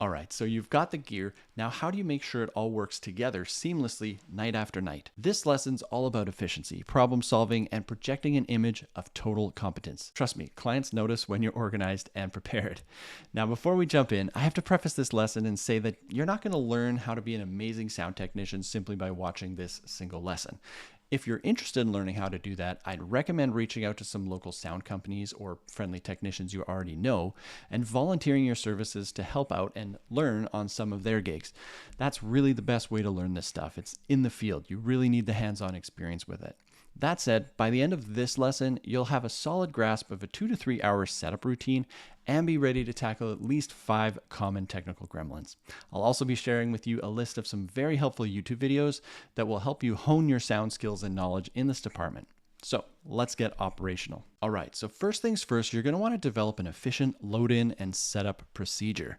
All right, so you've got the gear. Now, how do you make sure it all works together seamlessly night after night? This lesson's all about efficiency, problem solving, and projecting an image of total competence. Trust me, clients notice when you're organized and prepared. Now, before we jump in, I have to preface this lesson and say that you're not going to learn how to be an amazing sound technician simply by watching this single lesson. If you're interested in learning how to do that, I'd recommend reaching out to some local sound companies or friendly technicians you already know and volunteering your services to help out and learn on some of their gigs. That's really the best way to learn this stuff. It's in the field. You really need the hands-on experience with it. That said, by the end of this lesson, you'll have a solid grasp of a 2 to 3 hour setup routine and be ready to tackle at least 5 common technical gremlins. I'll also be sharing with you a list of some very helpful YouTube videos that will help you hone your sound skills and knowledge in this department. So let's get operational. All right, so first things first, you're going to want to develop an efficient load-in and setup procedure.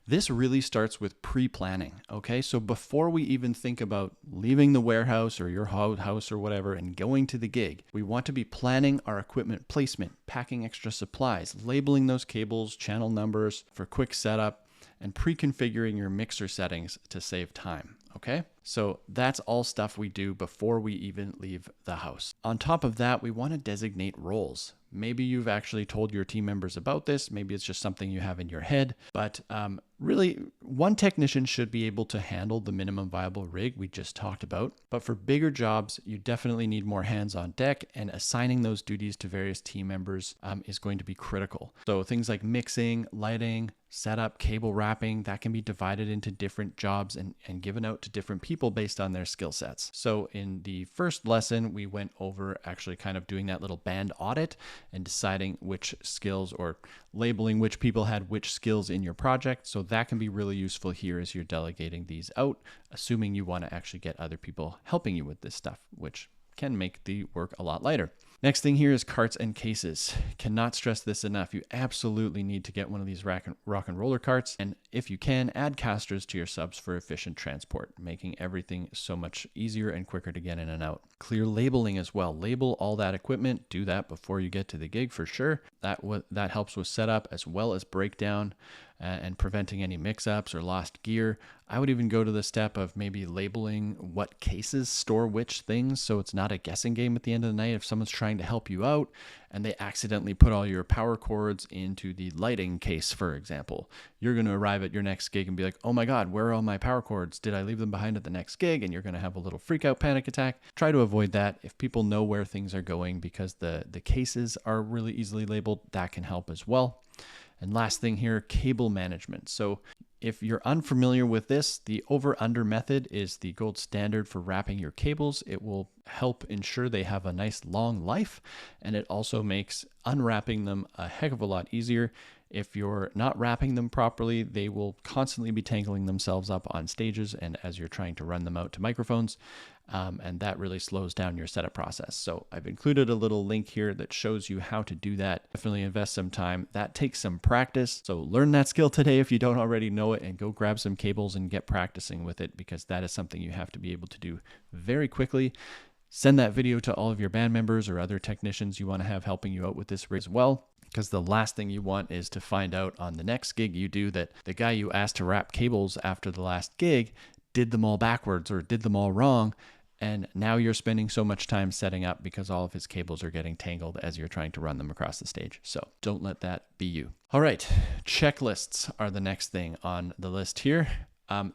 This really starts with pre-planning, okay? So before we even think about leaving the warehouse or your house or whatever and going to the gig, we want to be planning our equipment placement, packing extra supplies, labeling those cables, channel numbers for quick setup, and pre-configuring your mixer settings to save time, okay? So that's all stuff we do before we even leave the house. On top of that, we want to designate roles. Maybe you've actually told your team members about this. Maybe it's just something you have in your head, but really one technician should be able to handle the minimum viable rig we just talked about. But for bigger jobs, you definitely need more hands on deck, and assigning those duties to various team members is going to be critical. So things like mixing, lighting, setup, cable wrapping, that can be divided into different jobs and given out to different people based on their skill sets. So in the first lesson, we went over actually kind of doing that little band audit and deciding which skills or labeling which people had which skills in your project. So that can be really useful here as you're delegating these out, assuming you want to actually get other people helping you with this stuff, which can make the work a lot lighter. Next thing here is carts and cases. Cannot stress this enough. You absolutely need to get one of these rock and roller carts. And if you can, add casters to your subs for efficient transport, making everything so much easier and quicker to get in and out. Clear labeling as well. Label all that equipment. Do that before you get to the gig for sure. That helps with setup as well as breakdown and preventing any mix-ups or lost gear. I would even go to the step of maybe labeling what cases store which things, so it's not a guessing game at the end of the night. If someone's trying to help you out and they accidentally put all your power cords into the lighting case, for example, you're going to arrive at your next gig and be like, oh my God, where are all my power cords? Did I leave them behind at the next gig? And you're going to have a little freak out panic attack. Try to avoid that. If people know where things are going because the cases are really easily labeled, that can help as well. And last thing here, cable management. So if you're unfamiliar with this, the over-under method is the gold standard for wrapping your cables. It will help ensure they have a nice long life, and it also makes unwrapping them a heck of a lot easier. If you're not wrapping them properly, they will constantly be tangling themselves up on stages and as you're trying to run them out to microphones, and that really slows down your setup process. So I've included a little link here that shows you how to do that. Definitely invest some time. That takes some practice. So learn that skill today if you don't already know it, and go grab some cables and get practicing with it, because that is something you have to be able to do very quickly. Send that video to all of your band members or other technicians you want to have helping you out with this rig as well, because the last thing you want is to find out on the next gig you do that the guy you asked to wrap cables after the last gig did them all backwards or did them all wrong. And now you're spending so much time setting up because all of his cables are getting tangled as you're trying to run them across the stage. So don't let that be you. All right, checklists are the next thing on the list here.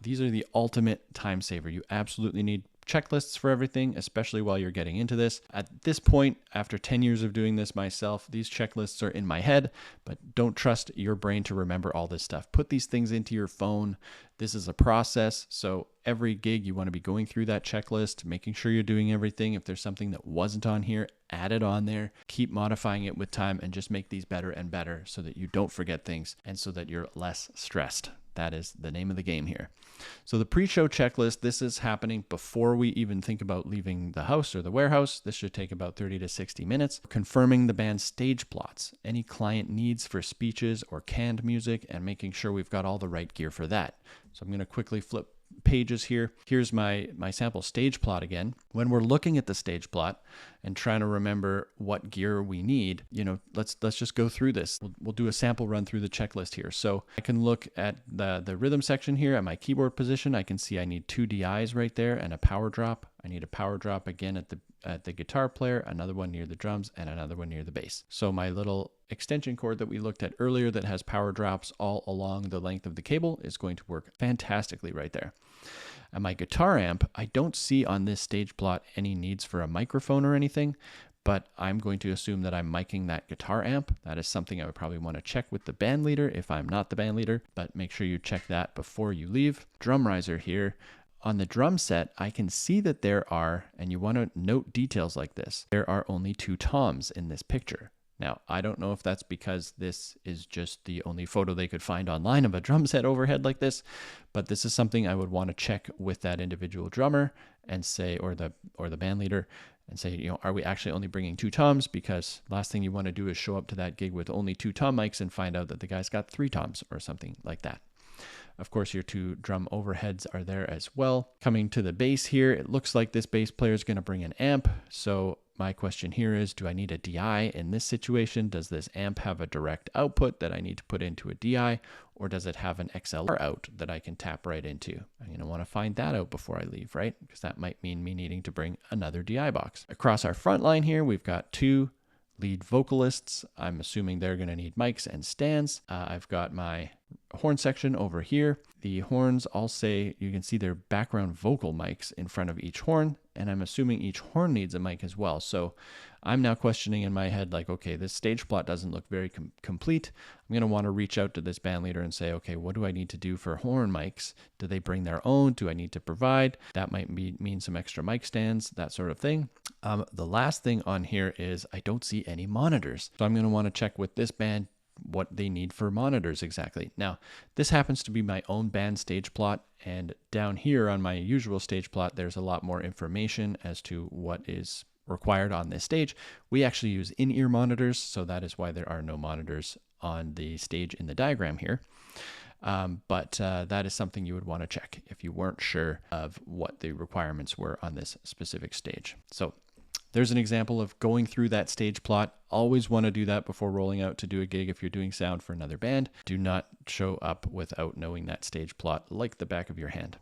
These are the ultimate time saver. You absolutely need checklists for everything, especially while you're getting into this. At this point, after 10 years of doing this myself, these checklists are in my head, but don't trust your brain to remember all this stuff. Put these things into your phone. This is a process. So every gig you want to be going through that checklist, making sure you're doing everything. If there's something that wasn't on here, add it on there. Keep modifying it with time and just make these better and better so that you don't forget things and so that you're less stressed. That is the name of the game here. So the pre-show checklist, this is happening before we even think about leaving the house or the warehouse. This should take about 30 to 60 minutes. Confirming the band's stage plots, any client needs for speeches or canned music, and making sure we've got all the right gear for that. So I'm going to quickly flip pages here. Here's my sample stage plot again. When we're looking at the stage plot and trying to remember what gear we need, let's just go through this. We'll do a sample run through the checklist here. So I can look at the rhythm section here at my keyboard position. I can see I need 2 DIs right there and a power drop. I need a power drop again at the guitar player, another one near the drums, and another one near the bass. So my little extension cord that we looked at earlier that has power drops all along the length of the cable is going to work fantastically right there. And my guitar amp, I don't see on this stage plot any needs for a microphone or anything, but I'm going to assume that I'm miking that guitar amp. That is something I would probably want to check with the band leader if I'm not the band leader, but make sure you check that before you leave. Drum riser here. On the drum set, I can see that there are, and you want to note details like this, there are only 2 toms in this picture. Now, I don't know if that's because this is just the only photo they could find online of a drum set overhead like this, but this is something I would want to check with that individual drummer and say, or the band leader, and say, are we actually only bringing 2 toms? Because last thing you want to do is show up to that gig with only 2 tom mics and find out that the guy's got 3 toms or something like that. Of course, your 2 drum overheads are there as well. Coming to the bass here, it looks like this bass player is going to bring an amp. So my question here is, do I need a DI in this situation? Does this amp have a direct output that I need to put into a DI, or does it have an XLR out that I can tap right into? I'm going to want to find that out before I leave, right? Because that might mean me needing to bring another DI box. Across our front line here, we've got 2 lead vocalists. I'm assuming they're going to need mics and stands. I've got my horn section over here. The horns all say, you can see their background vocal mics in front of each horn, and I'm assuming each horn needs a mic as well. So I'm now questioning in my head, like, okay, this stage plot doesn't look very complete. I'm going to want to reach out to this band leader and say, okay, what do I need to do for horn mics? Do they bring their own? Do I need to provide? That might mean some extra mic stands, that sort of thing. The last thing on here is I don't see any monitors. So I'm going to want to check with this band what they need for monitors exactly. Now, this happens to be my own band stage plot, and down here on my usual stage plot, there's a lot more information as to what is required on this stage. We actually use in-ear monitors, so that is why there are no monitors on the stage in the diagram here. But that is something you would want to check if you weren't sure of what the requirements were on this specific stage. So there's an example of going through that stage plot. Always want to do that before rolling out to do a gig if you're doing sound for another band. Do not show up without knowing that stage plot like the back of your hand.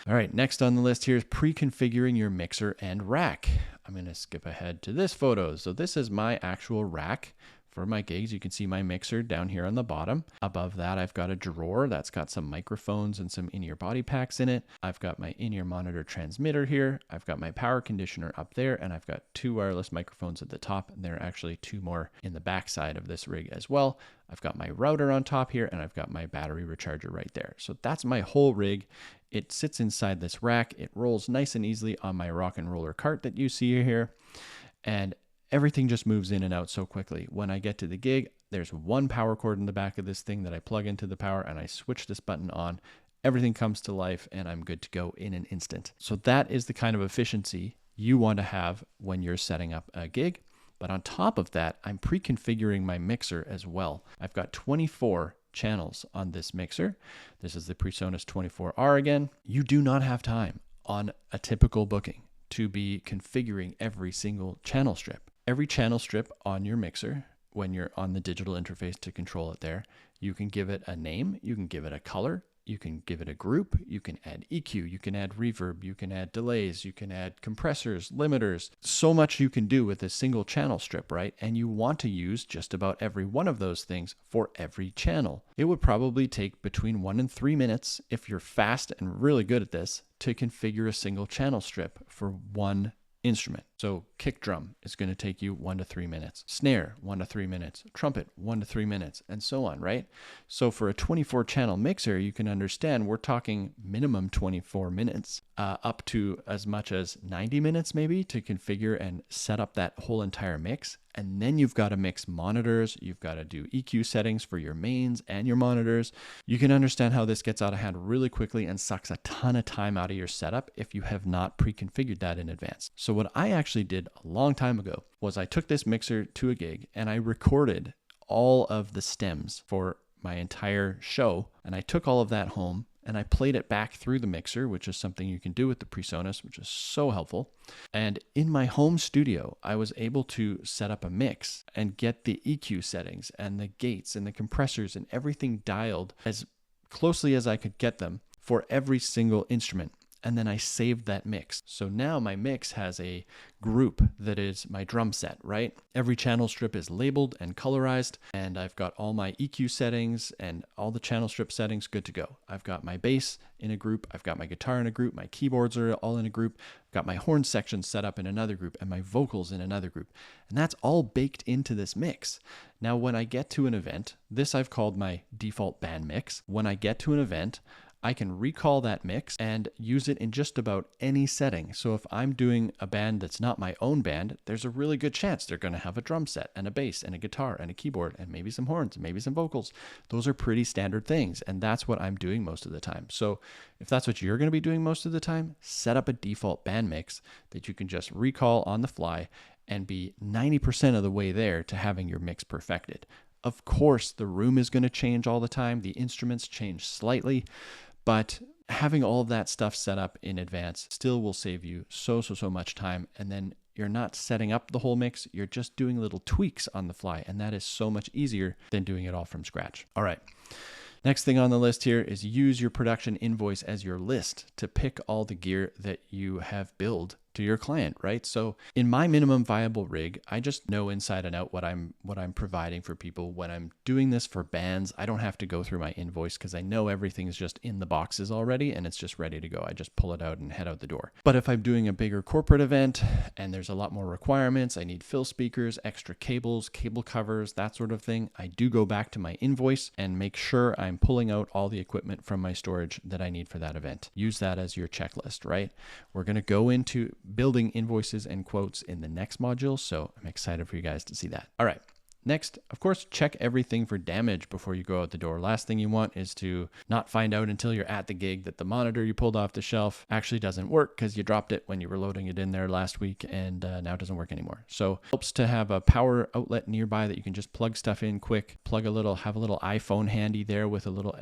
All right, next on the list here is pre-configuring your mixer and rack. I'm going to skip ahead to this photo. So this is my actual rack for my gigs. You can see my mixer down here on the bottom. Above that, I've got a drawer that's got some microphones and some in-ear body packs in it. I've got my in-ear monitor transmitter here. I've got my power conditioner up there, and I've got 2 wireless microphones at the top, and there are actually 2 more in the back side of this rig as well. I've got my router on top here, and I've got my battery recharger right there. So that's my whole rig. It sits inside this rack. It rolls nice and easily on my rock and roller cart that you see here. And everything just moves in and out so quickly. When I get to the gig, there's 1 power cord in the back of this thing that I plug into the power, and I switch this button on. Everything comes to life, and I'm good to go in an instant. So that is the kind of efficiency you want to have when you're setting up a gig. But on top of that, I'm pre-configuring my mixer as well. I've got 24 channels on this mixer. This is the PreSonus 24R again. You do not have time on a typical booking to be configuring every single channel strip. Every channel strip on your mixer, when you're on the digital interface to control it there, you can give it a name, you can give it a color, you can give it a group, you can add EQ, you can add reverb, you can add delays, you can add compressors, limiters. So much you can do with a single channel strip, right? And you want to use just about every one of those things for every channel. It would probably take between 1 and 3 minutes, if you're fast and really good at this, to configure a single channel strip for one instrument. So kick drum is going to take you 1 to 3 minutes. Snare, 1 to 3 minutes. Trumpet, 1 to 3 minutes, and so on, right? So for a 24 channel mixer, you can understand we're talking minimum 24 minutes, up to as much as 90 minutes maybe to configure and set up that whole entire mix. And then you've got to mix monitors. You've got to do EQ settings for your mains and your monitors. You can understand how this gets out of hand really quickly and sucks a ton of time out of your setup if you have not pre-configured that in advance. So what I actually did a long time ago was I took this mixer to a gig and I recorded all of the stems for my entire show. And I took all of that home and I played it back through the mixer, which is something you can do with the PreSonus, which is so helpful. And in my home studio, I was able to set up a mix and get the EQ settings and the gates and the compressors and everything dialed as closely as I could get them for every single instrument. And then I saved that mix. So now my mix has a group that is my drum set, right? Every channel strip is labeled and colorized, and I've got all my EQ settings and all the channel strip settings good to go. I've got my bass in a group, I've got my guitar in a group, my keyboards are all in a group, I've got my horn section set up in another group, and my vocals in another group. And that's all baked into this mix. Now, when I get to an event, this I've called my default band mix. When I get to an event, I can recall that mix and use it in just about any setting. So if I'm doing a band that's not my own band, there's a really good chance they're going to have a drum set and a bass and a guitar and a keyboard and maybe some horns and maybe some vocals. Those are pretty standard things, and that's what I'm doing most of the time. So if that's what you're going to be doing most of the time, set up a default band mix that you can just recall on the fly and be 90% of the way there to having your mix perfected. Of course, the room is going to change all the time. The instruments change slightly. But having all of that stuff set up in advance still will save you so much time. And then you're not setting up the whole mix. You're just doing little tweaks on the fly. And that is so much easier than doing it all from scratch. All right. Next thing on the list here is use your production invoice as your list to pick all the gear that you have billed to your client, right? So in my minimum viable rig, I just know inside and out what I'm providing for people. When I'm doing this for bands, I don't have to go through my invoice because I know everything's just in the boxes already and it's just ready to go. I just pull it out and head out the door. But if I'm doing a bigger corporate event and there's a lot more requirements, I need fill speakers, extra cables, cable covers, that sort of thing, I do go back to my invoice and make sure I'm pulling out all the equipment from my storage that I need for that event. Use that as your checklist, right? We're going to go into building invoices and quotes in the next module, so I'm excited for you guys to see that. All right. Next, of course, check everything for damage before you go out the door. Last thing you want is to not find out until you're at the gig that the monitor you pulled off the shelf actually doesn't work because you dropped it when you were loading it in there last week and now it doesn't work anymore. So it helps to have a power outlet nearby that you can just plug stuff in quick, have a little iPhone handy there with a little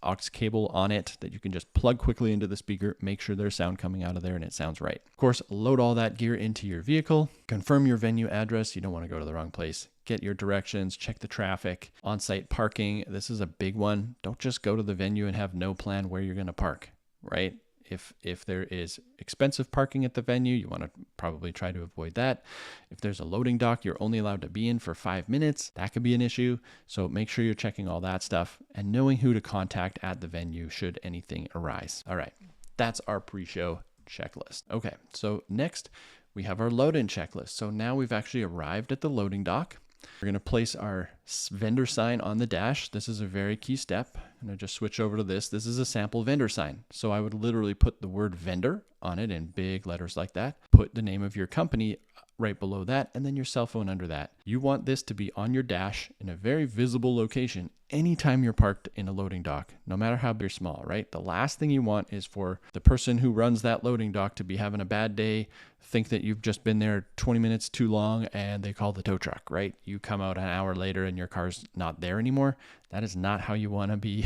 aux cable on it that you can just plug quickly into the speaker, make sure there's sound coming out of there and it sounds right. Of course, load all that gear into your vehicle, confirm your venue address. You don't want to go to the wrong place. Get your directions, check the traffic, on-site parking. This is a big one. Don't just go to the venue and have no plan where you're going to park, right? If there is expensive parking at the venue, you want to probably try to avoid that. If there's a loading dock you're only allowed to be in for 5 minutes, that could be an issue. So make sure you're checking all that stuff and knowing who to contact at the venue should anything arise. All right, that's our pre-show checklist. Okay, so next we have our load-in checklist. So now we've actually arrived at the loading dock. We're going to place our vendor sign on the dash. This is a very key step. I'm going to just switch over to this. This is a sample vendor sign. So I would literally put the word vendor on it in big letters like that. Put the name of your company right below that, and then your cell phone under that. You want this to be on your dash in a very visible location anytime you're parked in a loading dock, no matter how big or small, right? The last thing you want is for the person who runs that loading dock to be having a bad day, think that you've just been there 20 minutes too long and they call the tow truck, right? You come out an hour later and your car's not there anymore. That is not how you want to be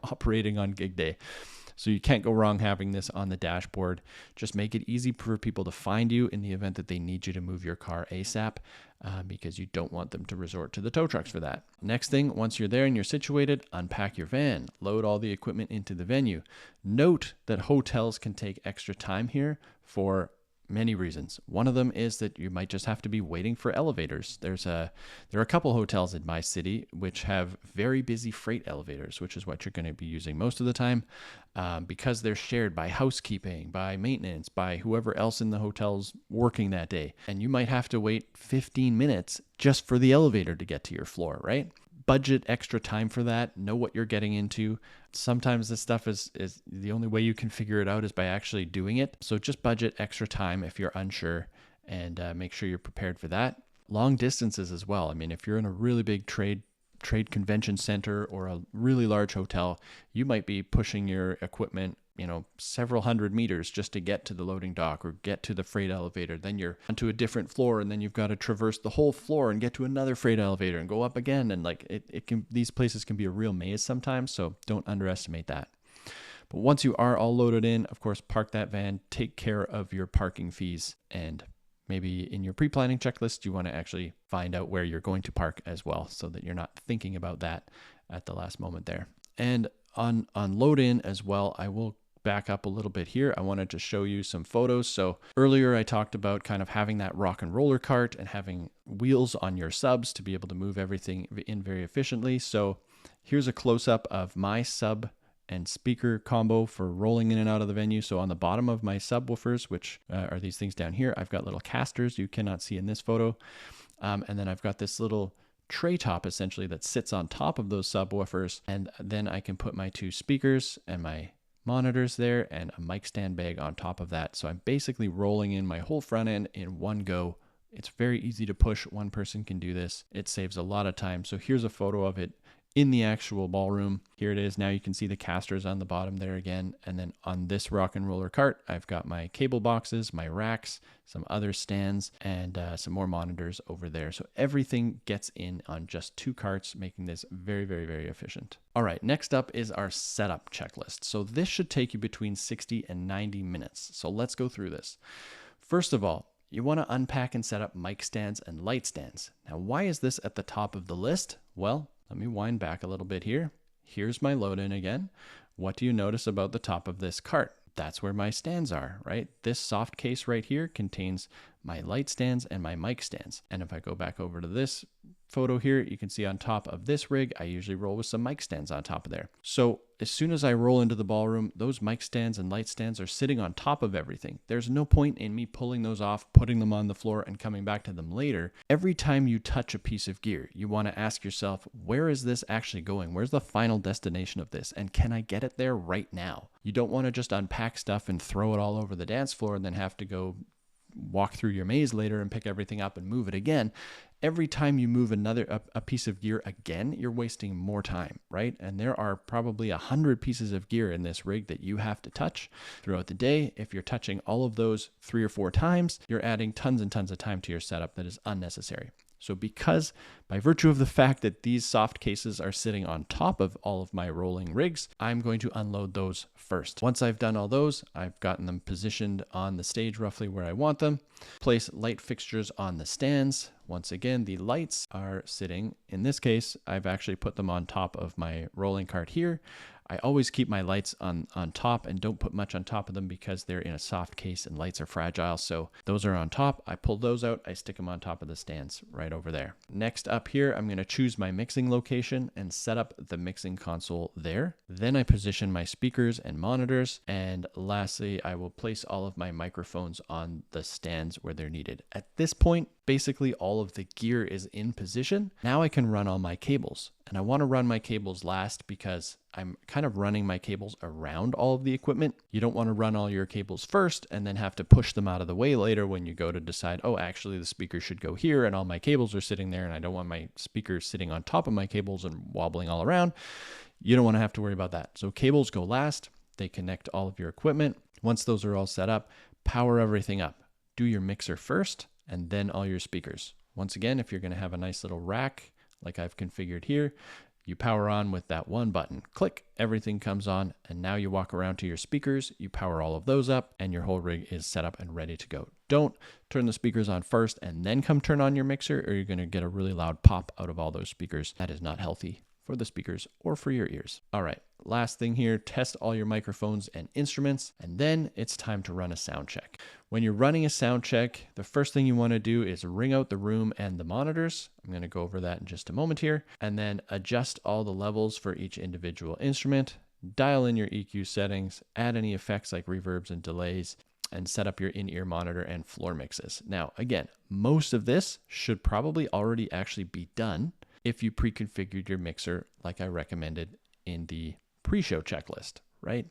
operating on gig day. So you can't go wrong having this on the dashboard. Just make it easy for people to find you in the event that they need you to move your car ASAP because you don't want them to resort to the tow trucks for that. Next thing, once you're there and you're situated, unpack your van, load all the equipment into the venue. Note that hotels can take extra time here for many reasons. One of them is that you might just have to be waiting for elevators. There are a couple hotels in my city which have very busy freight elevators, which is what you're going to be using most of the time because they're shared by housekeeping, by maintenance, by whoever else in the hotel's working that day. And you might have to wait 15 minutes just for the elevator to get to your floor, right? Budget extra time for that. Know what you're getting into. Sometimes this stuff is the only way you can figure it out is by actually doing it. So just budget extra time if you're unsure and make sure you're prepared for that. Long distances as well. I mean, if you're in a really big trade convention center or a really large hotel, you might be pushing your equipment several hundred meters just to get to the loading dock or get to the freight elevator. Then you're onto a different floor and then you've got to traverse the whole floor and get to another freight elevator and go up again. And these places can be a real maze sometimes. So don't underestimate that. But once you are all loaded in, of course, park that van, take care of your parking fees, and maybe in your pre-planning checklist, you want to actually find out where you're going to park as well so that you're not thinking about that at the last moment there. And on load in as well, I will back up a little bit here. I wanted to show you some photos. So earlier I talked about kind of having that rock and roller cart and having wheels on your subs to be able to move everything in very efficiently. So here's a close-up of my sub and speaker combo for rolling in and out of the venue. So on the bottom of my subwoofers, which are these things down here, I've got little casters you cannot see in this photo. And then I've got this little tray top essentially that sits on top of those subwoofers. And then I can put my 2 speakers and my monitors there and a mic stand bag on top of that. So I'm basically rolling in my whole front end in one go. It's very easy to push. One person can do this. It saves a lot of time. So here's a photo of it in the actual ballroom. Here it is. Now you can see the casters on the bottom there again. And then on this rock and roller cart, I've got my cable boxes, my racks, some other stands, and some more monitors over there. So everything gets in on just 2 carts, making this very, very, very efficient. All right, next up is our setup checklist. So this should take you between 60 and 90 minutes. So let's go through this. First of all, you want to unpack and set up mic stands and light stands. Now, why is this at the top of the list? Well, let me wind back a little bit here. Here's my load in again. What do you notice about the top of this cart? That's where my stands are, right? This soft case right here contains my light stands and my mic stands. And if I go back over to this photo here, you can see on top of this rig, I usually roll with some mic stands on top of there. So as soon as I roll into the ballroom, those mic stands and light stands are sitting on top of everything. There's no point in me pulling those off, putting them on the floor and coming back to them later. Every time you touch a piece of gear, you want to ask yourself, where is this actually going? Where's the final destination of this? And can I get it there right now? You don't want to just unpack stuff and throw it all over the dance floor and then have to go walk through your maze later and pick everything up and move it again. Every time you move a piece of gear again, you're wasting more time, right? And there are probably 100 pieces of gear in this rig that you have to touch throughout the day. If you're touching all of those 3 or 4 times, you're adding tons and tons of time to your setup that is unnecessary. So because by virtue of the fact that these soft cases are sitting on top of all of my rolling rigs, I'm going to unload those first. Once I've done all those, I've gotten them positioned on the stage roughly where I want them. Place light fixtures on the stands. Once again, the lights are sitting. In this case, I've actually put them on top of my rolling cart here. I always keep my lights on top and don't put much on top of them because they're in a soft case and lights are fragile. So those are on top. I pull those out. I stick them on top of the stands right over there. Next up here, I'm going to choose my mixing location and set up the mixing console there. Then I position my speakers and monitors. And lastly, I will place all of my microphones on the stands where they're needed. At this point, basically all of the gear is in position. Now I can run all my cables. And I want to run my cables last because I'm kind of running my cables around all of the equipment. You don't want to run all your cables first and then have to push them out of the way later when you go to decide, oh, actually the speaker should go here and all my cables are sitting there and I don't want my speakers sitting on top of my cables and wobbling all around. You don't want to have to worry about that. So cables go last. They connect all of your equipment. Once those are all set up, power everything up. Do your mixer first and then all your speakers. Once again, if you're going to have a nice little rack like I've configured here, you power on with that one button. Click, everything comes on, and now you walk around to your speakers, you power all of those up, and your whole rig is set up and ready to go. Don't turn the speakers on first and then come turn on your mixer, or you're going to get a really loud pop out of all those speakers. That is not healthy for the speakers or for your ears. All right, last thing here, test all your microphones and instruments, and then it's time to run a sound check. When you're running a sound check, the first thing you want to do is ring out the room and the monitors. I'm going to go over that in just a moment here, and then adjust all the levels for each individual instrument, dial in your EQ settings, add any effects like reverbs and delays, and set up your in-ear monitor and floor mixes. Now, again, most of this should probably already actually be done if you pre-configured your mixer like I recommended in the pre-show checklist, right?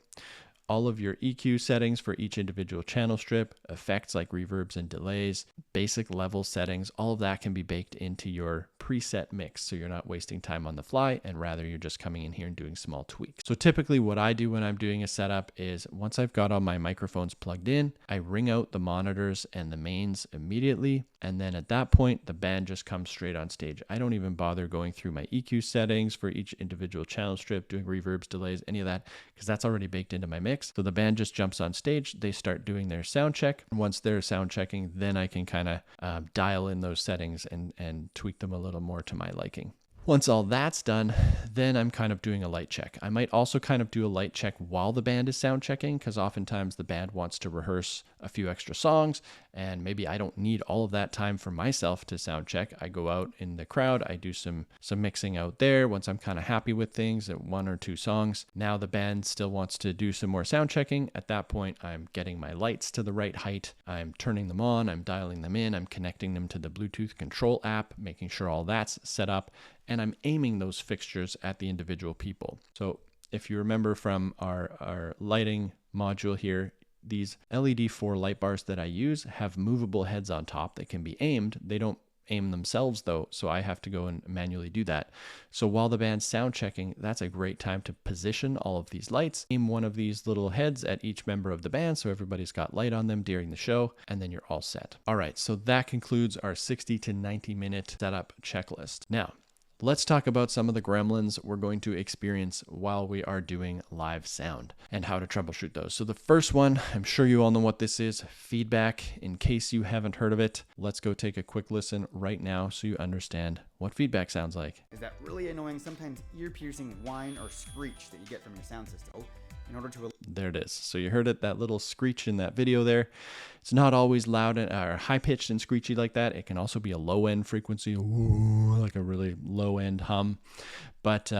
All of your EQ settings for each individual channel strip, effects like reverbs and delays, basic level settings, all of that can be baked into your preset mix. So you're not wasting time on the fly, and rather you're just coming in here and doing small tweaks. So typically what I do when I'm doing a setup is once I've got all my microphones plugged in, I ring out the monitors and the mains immediately. And then at that point, the band just comes straight on stage. I don't even bother going through my EQ settings for each individual channel strip, doing reverbs, delays, any of that, because that's already baked into my mix. So the band just jumps on stage, they start doing their sound check. And once they're sound checking, then I can kind of dial in those settings and tweak them a little more to my liking. Once all that's done, then I'm kind of doing a light check. I might also kind of do a light check while the band is sound checking, because oftentimes the band wants to rehearse a few extra songs, and maybe I don't need all of that time for myself to sound check. I go out in the crowd, I do some mixing out there. Once I'm kind of happy with things at 1 or 2 songs, now the band still wants to do some more sound checking. At that point, I'm getting my lights to the right height, I'm turning them on, I'm dialing them in, I'm connecting them to the Bluetooth control app, making sure all that's set up, and I'm aiming those fixtures at the individual people. So if you remember from our lighting module here, these LED 4 light bars that I use have movable heads on top that can be aimed. They don't aim themselves though, so I have to go and manually do that. So while the band's sound checking, that's a great time to position all of these lights, aim one of these little heads at each member of the band so everybody's got light on them during the show, and then you're all set. All right, so that concludes our 60 to 90 minute setup checklist. Now, let's talk about some of the gremlins we're going to experience while we are doing live sound and how to troubleshoot those. So the first one, I'm sure you all know what this is, feedback. In case you haven't heard of it, let's go take a quick listen right now so you understand what feedback sounds like. Is that really annoying, sometimes ear-piercing whine or screech that you get from your sound system? In order to... There it is. So you heard it, that little screech in that video there. It's not always loud or high-pitched and screechy like that. It can also be a low-end frequency, like a really low-end hum. But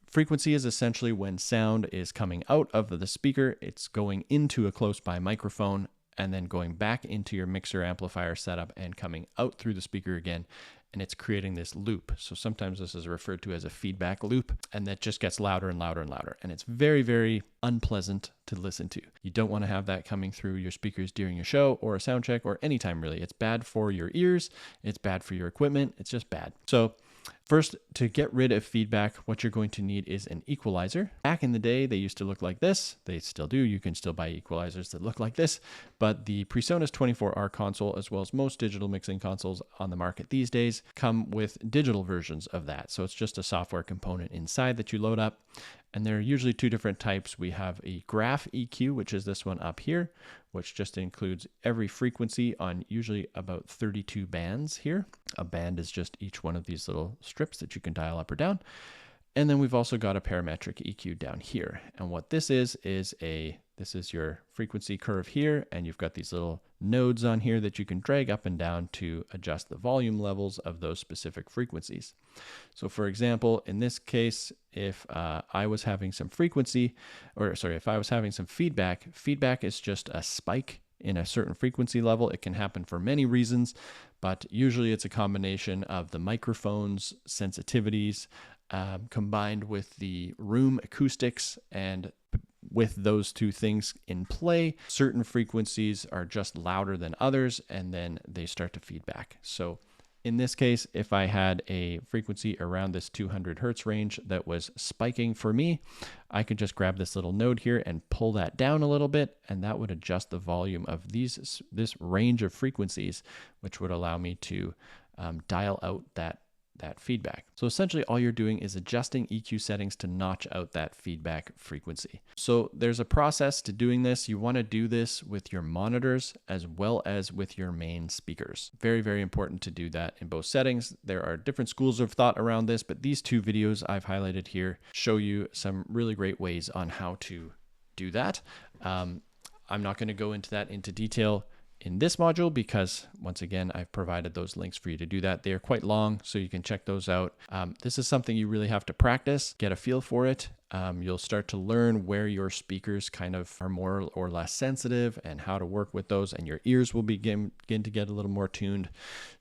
frequency is essentially when sound is coming out of the speaker, it's going into a close-by microphone, and then going back into your mixer amplifier setup and coming out through the speaker again. And it's creating this loop. So sometimes this is referred to as a feedback loop, and that just gets louder and louder and louder. And it's very, very unpleasant to listen to. You don't want to have that coming through your speakers during your show or a sound check or anytime really. It's bad for your ears. It's bad for your equipment. It's just bad. So first, to get rid of feedback, what you're going to need is an equalizer. Back in the day, they used to look like this. They still do. You can still buy equalizers that look like this. But the PreSonus 24R console, as well as most digital mixing consoles on the market these days, come with digital versions of that. So it's just a software component inside that you load up. And there are usually 2 different types. We have a graph EQ, which is this one up here, which just includes every frequency on usually about 32 bands here. A band is just each one of these little strips that you can dial up or down. And then we've also got a parametric EQ down here. And what this is this is your frequency curve here, and you've got these little nodes on here that you can drag up and down to adjust the volume levels of those specific frequencies. So for example, in this case, if I was having some if I was having some feedback is just a spike in a certain frequency level. It can happen for many reasons, but usually it's a combination of the microphone's sensitivities combined with the room acoustics, and with those 2 things in play, certain frequencies are just louder than others, and then they start to feedback. So in this case, if I had a frequency around this 200 hertz range that was spiking for me, I could just grab this little node here and pull that down a little bit, and that would adjust the volume of this range of frequencies, which would allow me to dial out that feedback. So essentially all you're doing is adjusting EQ settings to notch out that feedback frequency. So there's a process to doing this. You want to do this with your monitors as well as with your main speakers. Very, very important to do that in both settings. There are different schools of thought around this, but these 2 videos I've highlighted here show you some really great ways on how to do that. I'm not going to go into detail in this module because, once again, I've provided those links for you to do that. They are quite long, so you can check those out. This is something you really have to practice, get a feel for it. You'll start to learn where your speakers kind of are more or less sensitive and how to work with those, and your ears will begin to get a little more tuned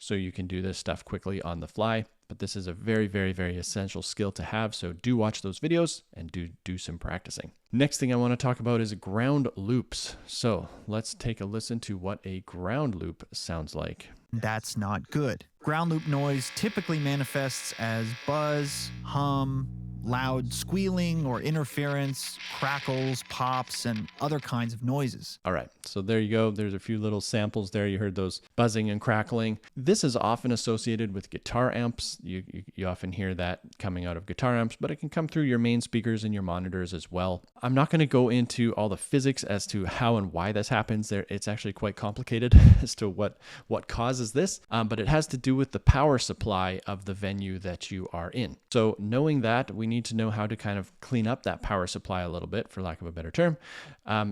so you can do this stuff quickly on the fly. But this is a very, very, very essential skill to have. So do watch those videos and do some practicing. Next thing I want to talk about is ground loops. So let's take a listen to what a ground loop sounds like. That's not good. Ground loop noise typically manifests as buzz, hum, loud squealing or interference, crackles, pops, and other kinds of noises. All right, so there you go. There's a few little samples there. You heard those buzzing and crackling. This is often associated with guitar amps. You often hear that coming out of guitar amps, but it can come through your main speakers and your monitors as well. I'm not going to go into all the physics as to how and why this happens. It's actually quite complicated as to what causes this, but it has to do with the power supply of the venue that you are in. So knowing that, we need to know how to kind of clean up that power supply a little bit, for lack of a better term.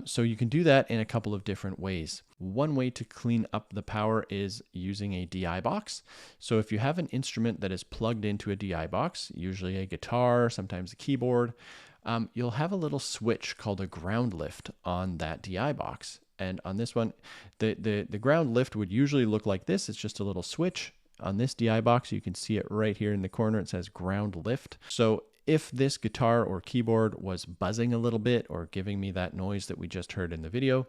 So you can do that in a couple of different ways. One way to clean up the power is using a DI box. So if you have an instrument that is plugged into a DI box, usually a guitar, sometimes a keyboard, you'll have a little switch called a ground lift on that DI box. And on this one, the ground lift would usually look like this. It's just a little switch. On this DI box, you can see it right here in the corner. It says ground lift. So if this guitar or keyboard was buzzing a little bit or giving me that noise that we just heard in the video,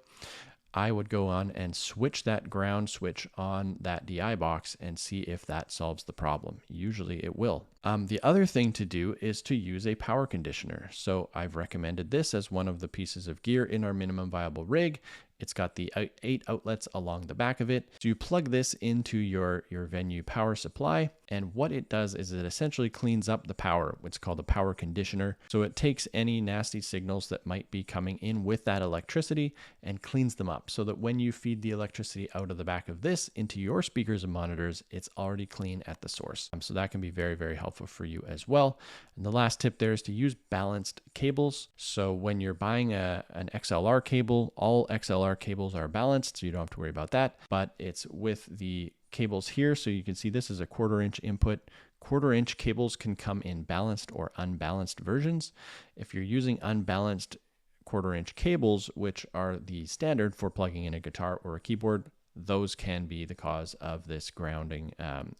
I would go on and switch that ground switch on that DI box and see if that solves the problem. Usually it will. The other thing to do is to use a power conditioner. So I've recommended this as one of the pieces of gear in our minimum viable rig. It's got the 8 outlets along the back of it. So you plug this into your venue power supply, and what it does is it essentially cleans up the power. It's called a power conditioner. So it takes any nasty signals that might be coming in with that electricity and cleans them up so that when you feed the electricity out of the back of this into your speakers and monitors, it's already clean at the source. So that can be very, very helpful for you as well. And the last tip there is to use balanced cables. So when you're buying an XLR cable, all XLR cables are balanced, so you don't have to worry about that, but it's with the cables here. So you can see this is a 1/4 inch input. 1/4 inch cables can come in balanced or unbalanced versions. If you're using unbalanced 1/4 inch cables, which are the standard for plugging in a guitar or a keyboard, those can be the cause of this grounding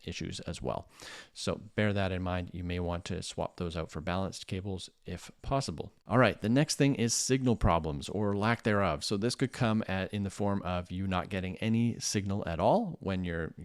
issues as well. So bear that in mind. You may want to swap those out for balanced cables if possible. All right, the next thing is signal problems or lack thereof. So this could come in the form of you not getting any signal at all when your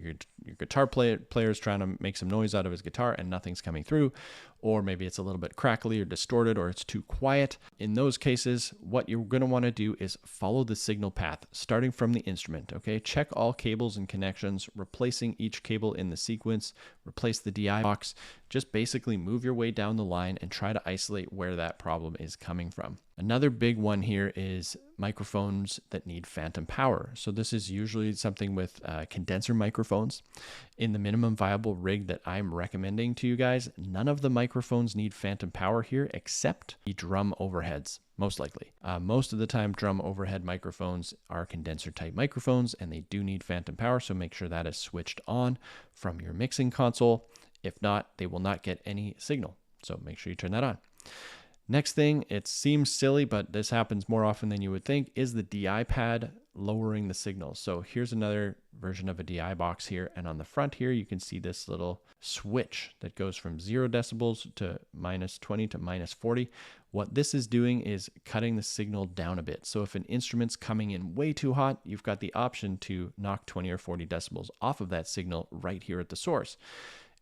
guitar player is trying to make some noise out of his guitar and nothing's coming through, or maybe it's a little bit crackly or distorted or it's too quiet. In those cases, what you're going to want to do is follow the signal path starting from the instrument, okay? Check all cables and connections, replacing each cable in the sequence, replace the DI box, just basically move your way down the line and try to isolate where that problem is coming from. Another big one here is microphones that need phantom power. So this is usually something with condenser microphones. In the minimum viable rig that I'm recommending to you guys, none of the microphones need phantom power here except the drum overheads, most likely. Most of the time, drum overhead microphones are condenser type microphones and they do need phantom power, so make sure that is switched on from your mixing console. If not, they will not get any signal. So make sure you turn that on. Next thing, it seems silly, but this happens more often than you would think, is the DI pad lowering the signal. So here's another version of a DI box here. And on the front here, you can see this little switch that goes from 0 decibels to -20 to -40. What this is doing is cutting the signal down a bit. So if an instrument's coming in way too hot, you've got the option to knock 20 or 40 decibels off of that signal right here at the source.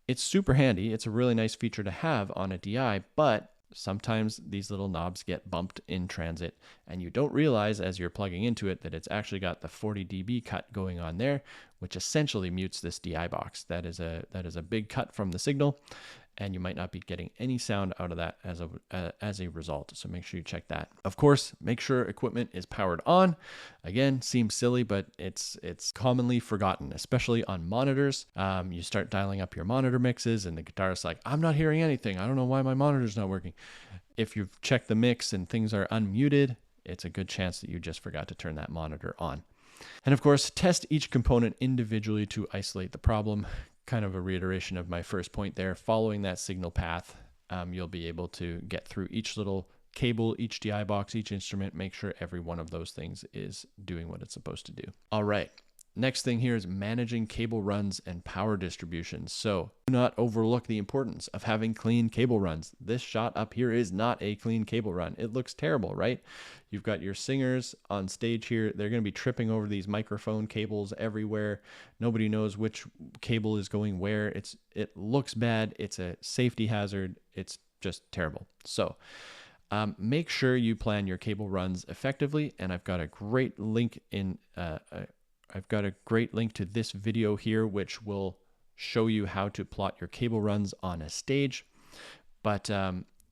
It's super handy. It's a really nice feature to have on a DI, but sometimes these little knobs get bumped in transit and you don't realize as you're plugging into it that it's actually got the 40 dB cut going on there, which essentially mutes this DI box. That is a big cut from the signal, and you might not be getting any sound out of that as a result. So make sure you check that. Of course, make sure equipment is powered on. Again, seems silly, but it's commonly forgotten, especially on monitors. You start dialing up your monitor mixes and the guitarist's like, I'm not hearing anything. I don't know why my monitor's not working. If you've checked the mix and things are unmuted, it's a good chance that you just forgot to turn that monitor on. And of course, test each component individually to isolate the problem. Kind of a reiteration of my first point there. Following that signal path, you'll be able to get through each little cable, each DI box, each instrument, make sure every one of those things is doing what it's supposed to do. All right. Next thing here is managing cable runs and power distribution. So do not overlook the importance of having clean cable runs. This shot up here is not a clean cable run. It looks terrible, right? You've got your singers on stage here. They're going to be tripping over these microphone cables everywhere. Nobody knows which cable is going where. It looks bad. It's a safety hazard. It's just terrible. So make sure you plan your cable runs effectively. And I've got a great link in to this video here, which will show you how to plot your cable runs on a stage. But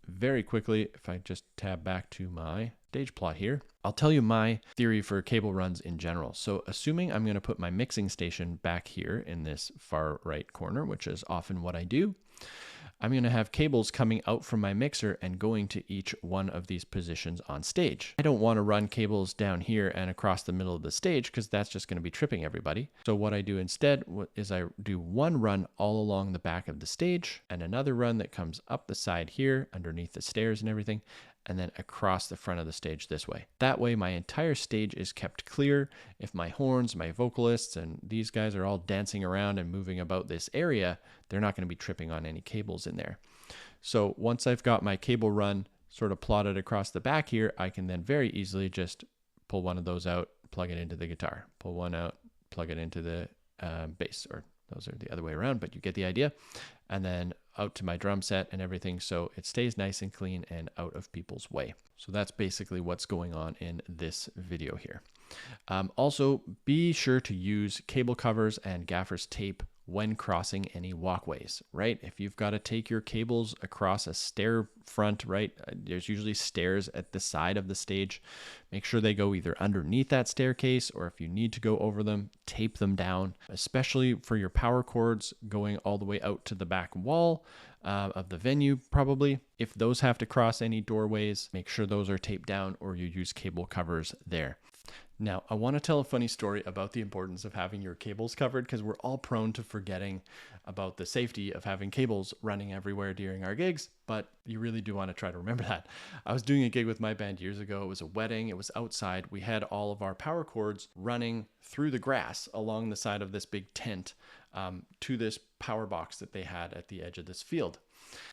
very quickly, if I just tab back to my stage plot here, I'll tell you my theory for cable runs in general. So assuming I'm going to put my mixing station back here in this far right corner, which is often what I do, I'm going to have cables coming out from my mixer and going to each one of these positions on stage. I don't want to run cables down here and across the middle of the stage because that's just going to be tripping everybody. So what I do instead is I do one run all along the back of the stage and another run that comes up the side here underneath the stairs and everything, and then across the front of the stage this way. That way my entire stage is kept clear. If my horns, my vocalists, and these guys are all dancing around and moving about this area, they're not going to be tripping on any cables in there. So once I've got my cable run sort of plotted across the back here, I can then very easily just pull one of those out, plug it into the guitar, pull one out, plug it into the bass, or those are the other way around, but you get the idea. And then out to my drum set and everything, so it stays nice and clean and out of people's way. So that's basically what's going on in this video here. Also, be sure to use cable covers and gaffer's tape when crossing any walkways, right? If you've got to take your cables across a stair front, right? There's usually stairs at the side of the stage. Make sure they go either underneath that staircase, or if you need to go over them, tape them down, especially for your power cords going all the way out to the back wall of the venue, probably. If those have to cross any doorways, make sure those are taped down or you use cable covers there. Now, I want to tell a funny story about the importance of having your cables covered, because we're all prone to forgetting about the safety of having cables running everywhere during our gigs, but you really do want to try to remember that. I was doing a gig with my band years ago. It was a wedding. It was outside. We had all of our power cords running through the grass along the side of this big tent to this power box that they had at the edge of this field.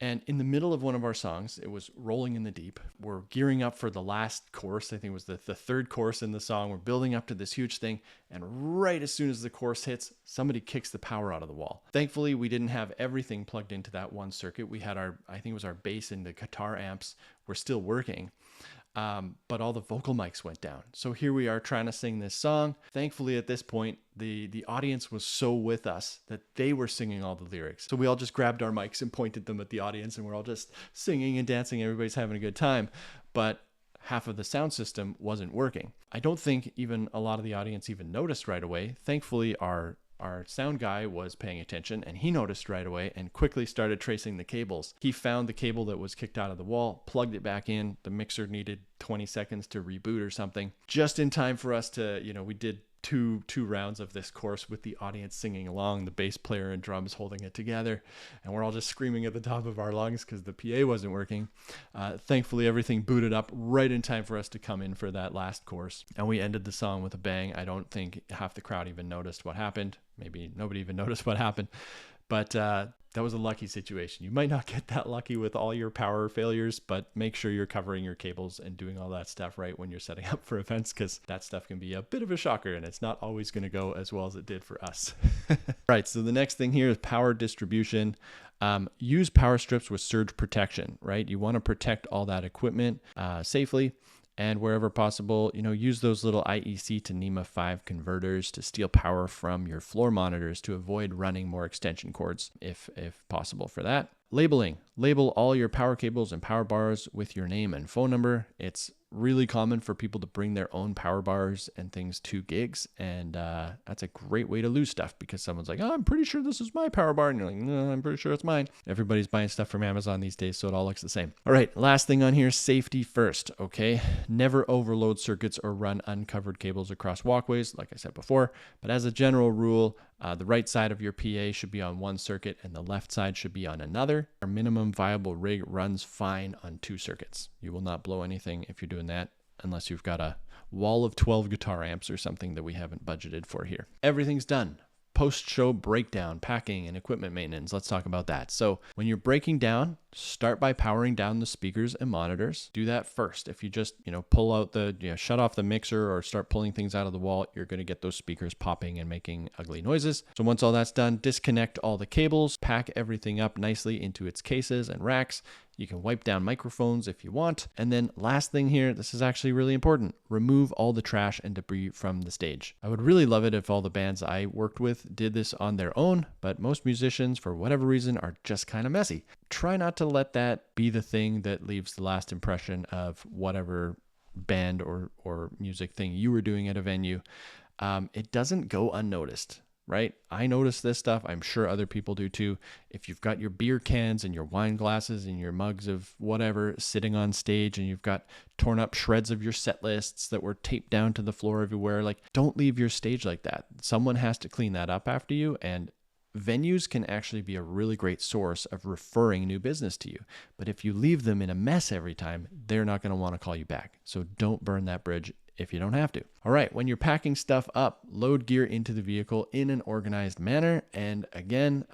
And in the middle of one of our songs, it was Rolling in the Deep. We're gearing up for the last chorus. I think it was the third chorus in the song. We're building up to this huge thing. And right as soon as the chorus hits, somebody kicks the power out of the wall. Thankfully, we didn't have everything plugged into that one circuit. We had I think it was our bass and the guitar amps were still working. But all the vocal mics went down. So here we are trying to sing this song. Thankfully, at this point, the audience was so with us that they were singing all the lyrics. So we all just grabbed our mics and pointed them at the audience, and we're all just singing and dancing. Everybody's having a good time. But half of the sound system wasn't working. I don't think even a lot of the audience even noticed right away. Thankfully, our sound guy was paying attention, and he noticed right away and quickly started tracing the cables. He found the cable that was kicked out of the wall, plugged it back in. The mixer needed 20 seconds to reboot or something, just in time for us to, we did two rounds of this course with the audience singing along, the bass player and drums holding it together, and we're all just screaming at the top of our lungs because the PA wasn't working. Thankfully, everything booted up right in time for us to come in for that last course, and we ended the song with a bang. I don't think half the crowd even noticed what happened. Maybe nobody even noticed what happened, but that was a lucky situation. You might not get that lucky with all your power failures, but make sure you're covering your cables and doing all that stuff right when you're setting up for events, because that stuff can be a bit of a shocker and it's not always going to go as well as it did for us. Right, so the next thing here is power distribution. Use power strips with surge protection, right? You want to protect all that equipment safely. And wherever possible, use those little IEC to NEMA 5 converters to steal power from your floor monitors to avoid running more extension cords if possible for that. Labeling. Label all your power cables and power bars with your name and phone number. It's really common for people to bring their own power bars and things to gigs, and that's a great way to lose stuff, because someone's like, oh, I'm pretty sure this is my power bar, and you're like, no, I'm pretty sure it's mine. Everybody's buying stuff from Amazon these days, so it all looks the same. All right, last thing on here, safety first, okay? Never overload circuits or run uncovered cables across walkways, like I said before, but as a general rule, the right side of your PA should be on one circuit and the left side should be on another. Our minimum viable rig runs fine on 2 circuits. You will not blow anything if you're doing that. unless you've got a wall of 12 guitar amps or something that we haven't budgeted for here. Everything's done. Post-show breakdown, packing, and equipment maintenance. Let's talk about that. So when you're breaking down, start by powering down the speakers and monitors. Do that first. If you just, pull out shut off the mixer or start pulling things out of the wall, you're going to get those speakers popping and making ugly noises. So once all that's done, disconnect all the cables, pack everything up nicely into its cases and racks. You can wipe down microphones if you want. And then last thing here, this is actually really important. Remove all the trash and debris from the stage. I would really love it if all the bands I worked with did this on their own, but most musicians, for whatever reason, are just kind of messy. Try not to let that be the thing that leaves the last impression of whatever band or music thing you were doing at a venue. It doesn't go unnoticed. Right? I notice this stuff. I'm sure other people do too. If you've got your beer cans and your wine glasses and your mugs of whatever sitting on stage and you've got torn up shreds of your set lists that were taped down to the floor everywhere, don't leave your stage like that. Someone has to clean that up after you, and venues can actually be a really great source of referring new business to you. But if you leave them in a mess every time, they're not going to want to call you back. So don't burn that bridge if you don't have to. All right, when you're packing stuff up, load gear into the vehicle in an organized manner. And again,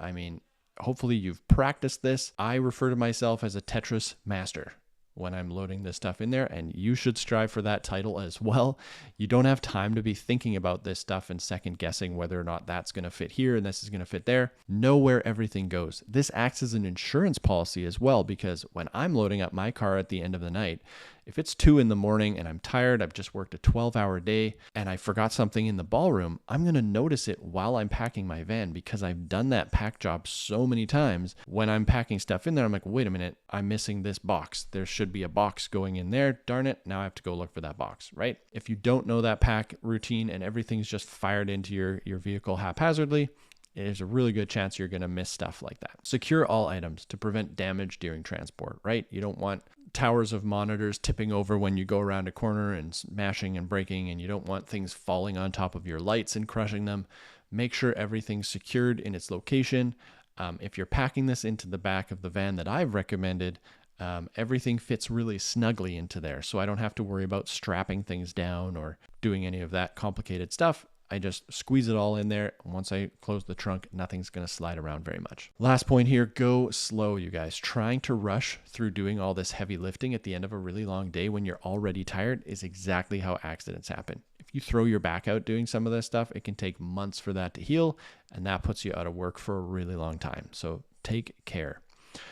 hopefully you've practiced this. I refer to myself as a Tetris master when I'm loading this stuff in there, and you should strive for that title as well. You don't have time to be thinking about this stuff and second guessing whether or not that's going to fit here and this is going to fit there. Know where everything goes. This acts as an insurance policy as well, because when I'm loading up my car at the end of the night, if it's 2 a.m. and I'm tired, I've just worked a 12-hour day and I forgot something in the ballroom, I'm going to notice it while I'm packing my van because I've done that pack job so many times. When I'm packing stuff in there, I'm like, wait a minute, I'm missing this box. There should be a box going in there. Darn it. Now I have to go look for that box, right? If you don't know that pack routine and everything's just fired into your vehicle haphazardly, there's a really good chance you're going to miss stuff like that. Secure all items to prevent damage during transport, right? You don't want towers of monitors tipping over when you go around a corner and smashing and breaking, and you don't want things falling on top of your lights and crushing them. Make sure everything's secured in its location. If you're packing this into the back of the van that I've recommended, everything fits really snugly into there. So I don't have to worry about strapping things down or doing any of that complicated stuff. I just squeeze it all in there. Once I close the trunk, nothing's going to slide around very much. Last point here, go slow, you guys. Trying to rush through doing all this heavy lifting at the end of a really long day when you're already tired is exactly how accidents happen. If you throw your back out doing some of this stuff, it can take months for that to heal, and that puts you out of work for a really long time. So take care.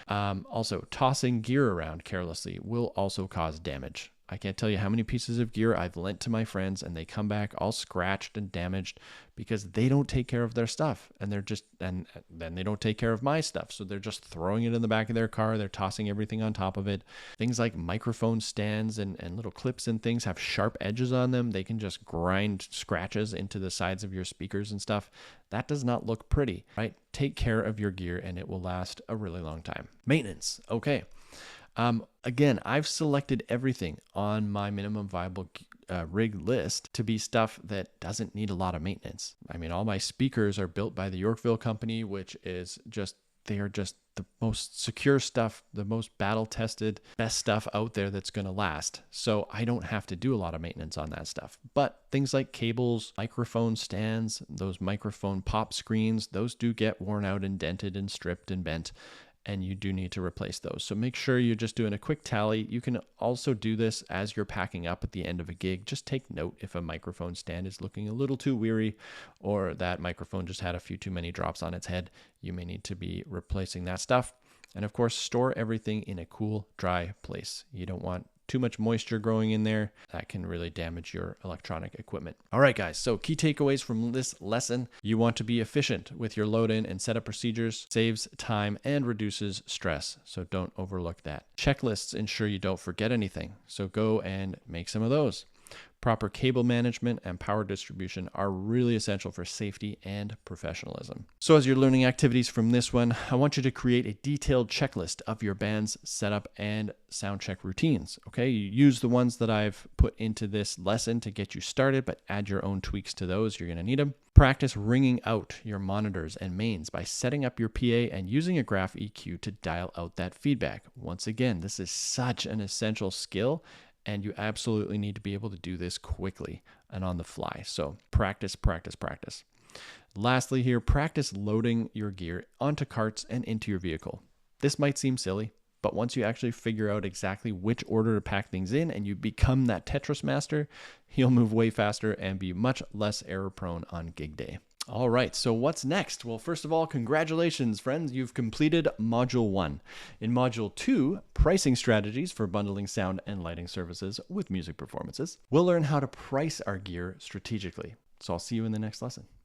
Also, tossing gear around carelessly will also cause damage. I can't tell you how many pieces of gear I've lent to my friends and they come back all scratched and damaged because they don't take care of their stuff, and then they don't take care of my stuff. So they're just throwing it in the back of their car. They're tossing everything on top of it. Things like microphone stands and little clips and things have sharp edges on them. They can just grind scratches into the sides of your speakers and stuff. That does not look pretty, right? Take care of your gear and it will last a really long time. Maintenance. Okay. Again, I've selected everything on my minimum viable rig list to be stuff that doesn't need a lot of maintenance. All my speakers are built by the Yorkville company, which is they are just the most secure stuff, the most battle tested, best stuff out there that's going to last. So I don't have to do a lot of maintenance on that stuff. But things like cables, microphone stands, those microphone pop screens, those do get worn out and dented and stripped and bent, and you do need to replace those. So make sure you're just doing a quick tally. You can also do this as you're packing up at the end of a gig. Just take note if a microphone stand is looking a little too weary, or that microphone just had a few too many drops on its head. You may need to be replacing that stuff. And of course, store everything in a cool, dry place. You don't want too much moisture growing in there. That can really damage your electronic equipment. All right, guys. So key takeaways from this lesson. You want to be efficient with your load in and setup procedures. Saves time and reduces stress. So don't overlook that. Checklists ensure you don't forget anything. So go and make some of those. Proper cable management and power distribution are really essential for safety and professionalism. So as you're learning activities from this one, I want you to create a detailed checklist of your band's setup and sound check routines. Okay, you use the ones that I've put into this lesson to get you started, but add your own tweaks to those. You're going to need them. Practice ringing out your monitors and mains by setting up your PA and using a graph EQ to dial out that feedback. Once again, this is such an essential skill. and you absolutely need to be able to do this quickly and on the fly. So practice, practice, practice. Lastly here, practice loading your gear onto carts and into your vehicle. This might seem silly, but once you actually figure out exactly which order to pack things in and you become that Tetris master, you'll move way faster and be much less error prone on gig day. All right, so what's next? Well, first of all, congratulations, friends. You've completed Module 1. In Module 2, pricing strategies for bundling sound and lighting services with music performances, we'll learn how to price our gear strategically. So I'll see you in the next lesson.